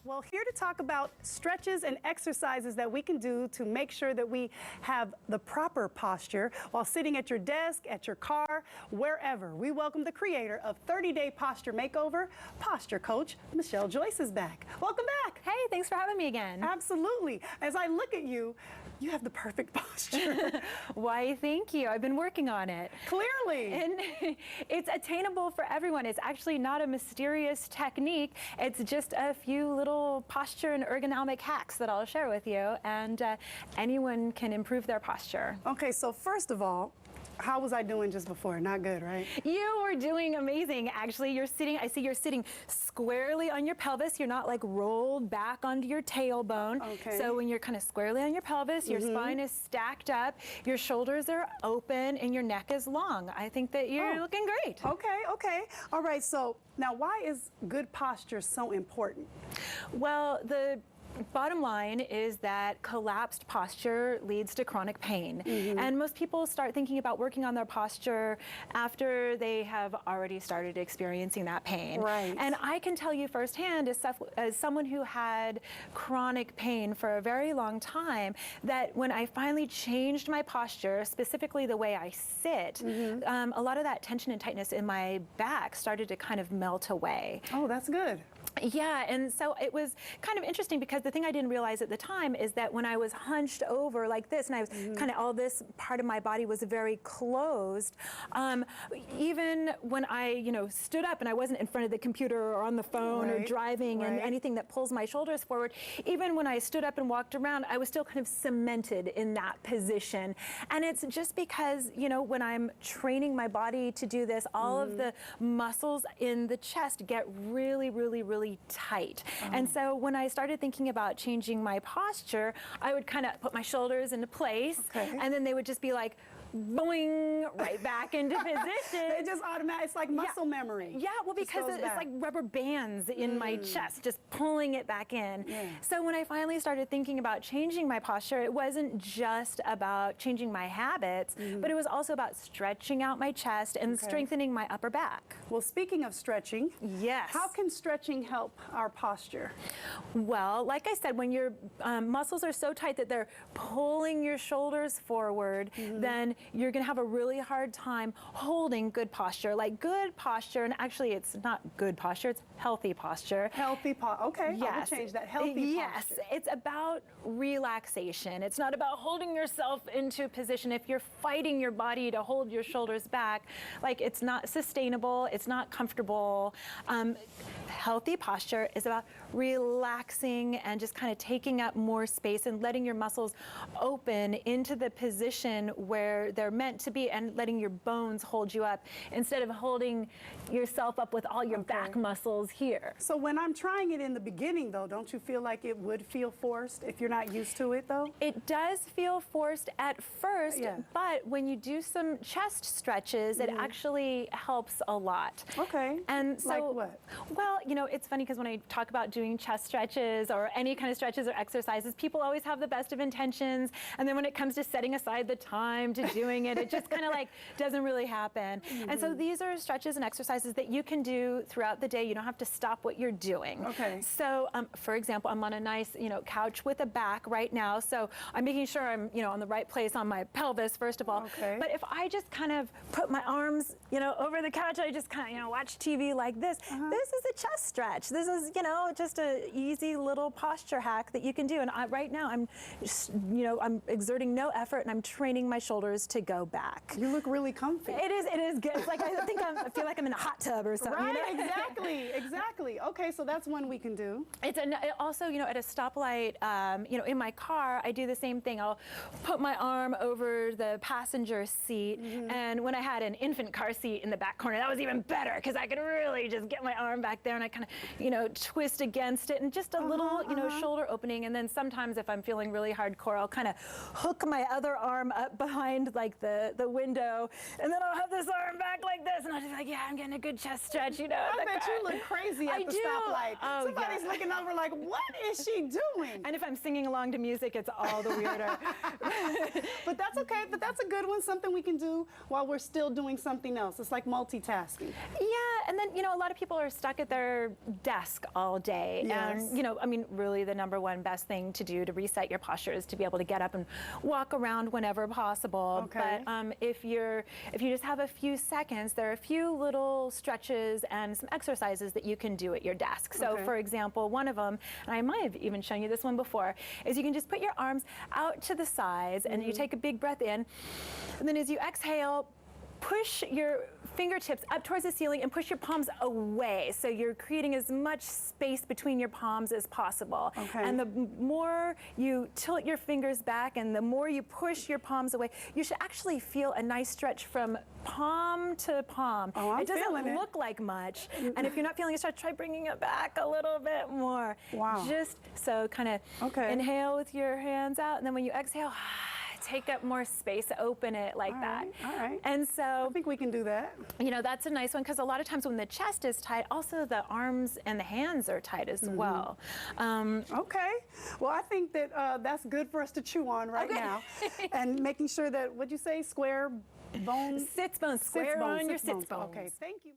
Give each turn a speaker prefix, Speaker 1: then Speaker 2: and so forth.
Speaker 1: Well, here to talk about stretches and exercises that we can do to make sure that we have the proper posture while sitting at your desk, at your car, wherever. We welcome the creator of 30-Day Posture Makeover, posture coach Michelle Joyce is back. Welcome back.
Speaker 2: Hey, thanks for having me again.
Speaker 1: Absolutely. As I look at you, you have the perfect posture.
Speaker 2: Why, thank you. I've been working on it.
Speaker 1: Clearly.
Speaker 2: And it's attainable for everyone. It's actually not a mysterious technique. It's just a few little posture and ergonomic hacks that I'll share with you, and anyone can improve their posture.
Speaker 1: Okay, so first of all, how was I doing just before? Not good, right?
Speaker 2: You were doing amazing. Actually, you're sitting, I see you're sitting squarely on your pelvis. You're not like rolled back onto your tailbone.
Speaker 1: Okay.
Speaker 2: So when you're kind of squarely on your pelvis, your spine is stacked up, your shoulders are open, and your neck is long. I think that you're looking great.
Speaker 1: Okay, okay. All right, so now why is good posture so important?
Speaker 2: Well, the bottom line is that collapsed posture leads to chronic pain. And most people start thinking about working on their posture after they have already started experiencing that pain.
Speaker 1: Right.
Speaker 2: And I can tell you firsthand, as someone who had chronic pain for a very long time, that when I finally changed my posture, specifically the way I sit, a lot of that tension and tightness in my back started to kind of melt away.
Speaker 1: Oh, that's good.
Speaker 2: Yeah, and so it was kind of interesting because the thing I didn't realize at the time is that when I was hunched over like this, and I was kind of, all this part of my body was very closed, even when I, stood up and I wasn't in front of the computer or on the phone or driving and anything that pulls my shoulders forward, even when I stood up and walked around, I was still kind of cemented in that position. And it's just because, when I'm training my body to do this, all of the muscles in the chest get really, really, really tight. And so when I started thinking about changing my posture, I would kind of put my shoulders into place, and then they would just be like, boing, right back into position.
Speaker 1: It just automatic, it's like muscle memory.
Speaker 2: Yeah, well, because it's like rubber bands in my chest, just pulling it back in. So when I finally started thinking about changing my posture, it wasn't just about changing my habits, but it was also about stretching out my chest and strengthening my upper back.
Speaker 1: Well, speaking of stretching, how can stretching help our posture?
Speaker 2: Well, like I said, when your muscles are so tight that they're pulling your shoulders forward, then you're going to have a really hard time holding good posture. Like good posture, and actually it's not good posture, it's healthy posture.
Speaker 1: Healthy posture. Okay, I will change that. Healthy posture.
Speaker 2: It's about relaxation. It's not about holding yourself into position. If you're fighting your body to hold your shoulders back, like, it's not sustainable, it's not comfortable. Healthy posture is about relaxing and just kind of taking up more space and letting your muscles open into the position where they're meant to be, and letting your bones hold you up instead of holding yourself up with all your back muscles here.
Speaker 1: So when I'm trying it in the beginning, though, don't you feel like it would feel forced if you're not used to it, though?
Speaker 2: It does feel forced at first, but when you do some chest stretches, it actually helps a lot.
Speaker 1: Okay.
Speaker 2: And so,
Speaker 1: like what?
Speaker 2: Well, it's funny because when I talk about doing chest stretches or any kind of stretches or exercises, people always have the best of intentions, and then when it comes to setting aside the time to doing it, it just kind of like doesn't really happen. And so these are stretches and exercises that you can do throughout the day. You don't have to stop what you're doing.
Speaker 1: Okay.
Speaker 2: So, for example, I'm on a nice, couch with a back right now, so I'm making sure I'm, on the right place on my pelvis, first of all.
Speaker 1: Okay.
Speaker 2: But if I just kind of put my arms, over the couch, I just kind of, watch TV like this, this is a chest stretch. This is, just a easy little posture hack that you can do. And right now I'm just, I'm exerting no effort, and I'm training my shoulders to go back.
Speaker 1: You look really comfy.
Speaker 2: It is good. It's like, I feel like I'm in a hot tub or something.
Speaker 1: Right, exactly. Okay, so that's one we can do.
Speaker 2: It's also, at a stoplight, in my car, I do the same thing. I'll put my arm over the passenger seat, and when I had an infant car seat in the back corner, that was even better because I could really just get my arm back there, and I kind of, twist against it, and just a little, shoulder opening. And then sometimes if I'm feeling really hardcore, I'll kind of hook my other arm up behind like the window, and then I'll have this arm back like this, and I'll just be like, yeah, I'm getting a good chest stretch,
Speaker 1: I bet you look crazy at the stoplight.
Speaker 2: Oh,
Speaker 1: Somebody's looking over like, what is she doing?
Speaker 2: And if I'm singing along to music, it's all the weirder.
Speaker 1: But that's okay. But that's a good one, something we can do while we're still doing something else. It's like multitasking.
Speaker 2: Yeah, and then, a lot of people are stuck at their desk all day.
Speaker 1: Yes.
Speaker 2: And, really the number one best thing to do to reset your posture is to be able to get up and walk around whenever possible.
Speaker 1: Okay.
Speaker 2: But if you just have a few seconds, there are a few little stretches and some exercises that you can do at your desk. So
Speaker 1: Okay.
Speaker 2: for example, one of them, and I might have even shown you this one before, is you can just put your arms out to the sides and you take a big breath in, and then as you exhale, push your fingertips up towards the ceiling and push your palms away. So you're creating as much space between your palms as possible.
Speaker 1: Okay.
Speaker 2: And the more you tilt your fingers back and the more you push your palms away, you should actually feel a nice stretch from palm to palm.
Speaker 1: Oh, I'm
Speaker 2: it doesn't
Speaker 1: feeling it.
Speaker 2: look like much. And if you're not feeling a stretch, try bringing it back a little bit more.
Speaker 1: Wow.
Speaker 2: Just so kind of
Speaker 1: Okay.
Speaker 2: inhale with your hands out, and then when you exhale, take up more space, open it like that.
Speaker 1: All right.
Speaker 2: And so,
Speaker 1: I think we can do that.
Speaker 2: that's a nice one because a lot of times when the chest is tight, also the arms and the hands are tight as well.
Speaker 1: Okay. Well, I think that that's good for us to chew on right now. And making sure that, what'd you say, square bones?
Speaker 2: Sits bones, square on your sits bones.
Speaker 1: Okay, thank you.